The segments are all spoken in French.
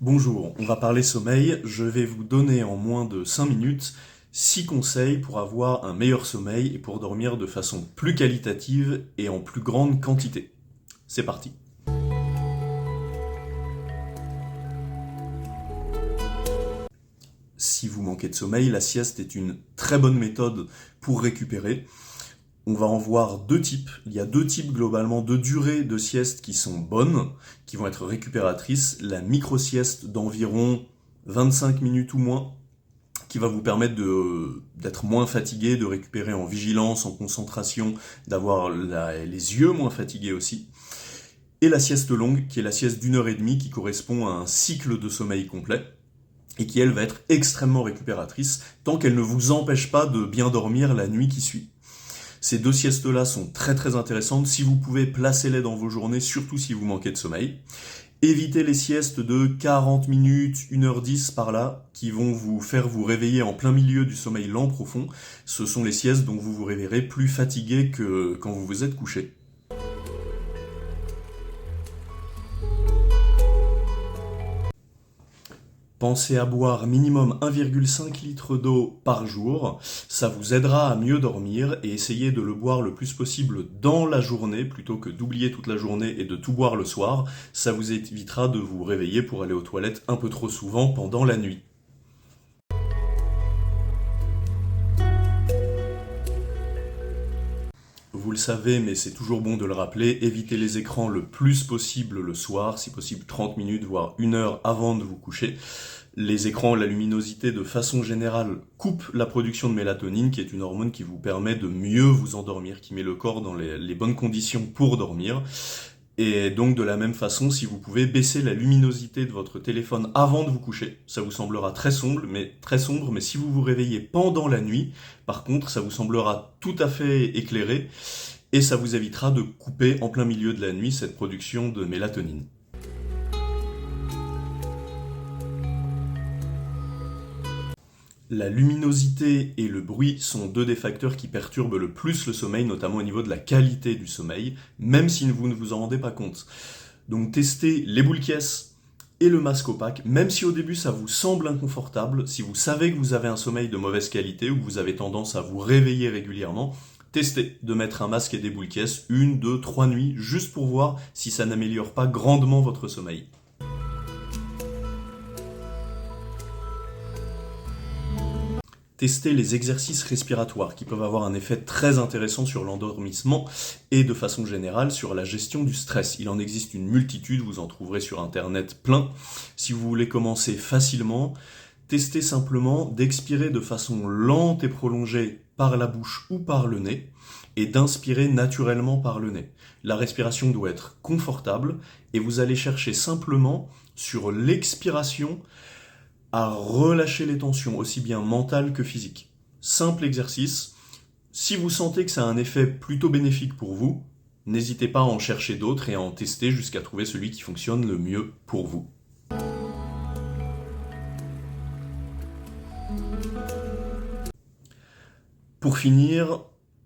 Bonjour, on va parler sommeil. Je vais vous donner en moins de 5 minutes 6 conseils pour avoir un meilleur sommeil et pour dormir de façon plus qualitative et en plus grande quantité. C'est parti. Si vous manquez de sommeil, la sieste est une très bonne méthode pour récupérer. On va en voir deux types. Il y a deux types globalement de durées de sieste qui sont bonnes, qui vont être récupératrices. La micro-sieste d'environ 25 minutes ou moins, qui va vous permettre d'être moins fatigué, de récupérer en vigilance, en concentration, d'avoir les yeux moins fatigués aussi. Et la sieste longue, qui est la sieste d'1 heure et demie, qui correspond à un cycle de sommeil complet, et qui elle va être extrêmement récupératrice, tant qu'elle ne vous empêche pas de bien dormir la nuit qui suit. Ces deux siestes-là sont très très intéressantes. Si vous pouvez, placez-les dans vos journées, surtout si vous manquez de sommeil. Évitez les siestes de 40 minutes, 1h10 par là, qui vont vous faire vous réveiller en plein milieu du sommeil lent profond. Ce sont les siestes dont vous vous réveillerez plus fatigué que quand vous vous êtes couché. Pensez à boire minimum 1,5 litre d'eau par jour, ça vous aidera à mieux dormir et essayez de le boire le plus possible dans la journée plutôt que d'oublier toute la journée et de tout boire le soir, ça vous évitera de vous réveiller pour aller aux toilettes un peu trop souvent pendant la nuit. Vous le savez, mais c'est toujours bon de le rappeler, évitez les écrans le plus possible le soir, si possible 30 minutes, voire 1 heure avant de vous coucher. Les écrans, la luminosité de façon générale coupe la production de mélatonine, qui est une hormone qui vous permet de mieux vous endormir, qui met le corps dans les bonnes conditions pour dormir. Et donc de la même façon, si vous pouvez baisser la luminosité de votre téléphone avant de vous coucher, ça vous semblera très sombre, mais si vous vous réveillez pendant la nuit, par contre, ça vous semblera tout à fait éclairé et ça vous évitera de couper en plein milieu de la nuit cette production de mélatonine. La luminosité et le bruit sont deux des facteurs qui perturbent le plus le sommeil, notamment au niveau de la qualité du sommeil, même si vous ne vous en rendez pas compte. Donc testez les boules caisses et le masque opaque, même si au début ça vous semble inconfortable, si vous savez que vous avez un sommeil de mauvaise qualité ou que vous avez tendance à vous réveiller régulièrement, testez de mettre un masque et des boules caisses 1, 2, 3 nuits, juste pour voir si ça n'améliore pas grandement votre sommeil. Testez les exercices respiratoires qui peuvent avoir un effet très intéressant sur l'endormissement et de façon générale sur la gestion du stress. Il en existe une multitude, vous en trouverez sur internet plein. Si vous voulez commencer facilement, testez simplement d'expirer de façon lente et prolongée par la bouche ou par le nez et d'inspirer naturellement par le nez. La respiration doit être confortable et vous allez chercher simplement sur l'expiration à relâcher les tensions, aussi bien mentales que physiques. Simple exercice. Si vous sentez que ça a un effet plutôt bénéfique pour vous, n'hésitez pas à en chercher d'autres et à en tester jusqu'à trouver celui qui fonctionne le mieux pour vous. Pour finir,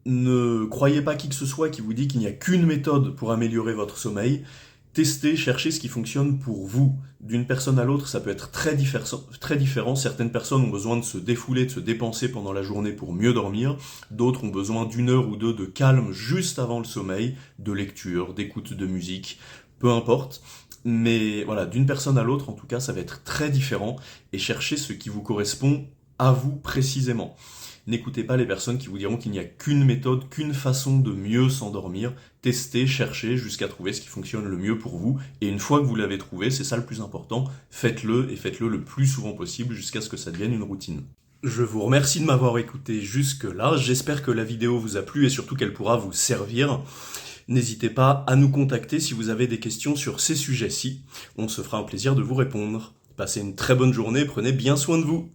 ne croyez pas qui que ce soit qui vous dit qu'il n'y a qu'une méthode pour améliorer votre sommeil. Testez, cherchez ce qui fonctionne pour vous. D'une personne à l'autre, ça peut être très différent. Certaines personnes ont besoin de se défouler, de se dépenser pendant la journée pour mieux dormir. D'autres ont besoin d'1 heure ou deux de calme juste avant le sommeil, de lecture, d'écoute de musique, peu importe. Mais voilà, d'une personne à l'autre, en tout cas, ça va être très différent. Et cherchez ce qui vous correspond à vous précisément. N'écoutez pas les personnes qui vous diront qu'il n'y a qu'une méthode, qu'une façon de mieux s'endormir. Testez, cherchez jusqu'à trouver ce qui fonctionne le mieux pour vous. Et une fois que vous l'avez trouvé, c'est ça le plus important, faites-le et faites-le le plus souvent possible jusqu'à ce que ça devienne une routine. Je vous remercie de m'avoir écouté jusque-là. J'espère que la vidéo vous a plu et surtout qu'elle pourra vous servir. N'hésitez pas à nous contacter si vous avez des questions sur ces sujets-ci. On se fera un plaisir de vous répondre. Passez une très bonne journée, prenez bien soin de vous.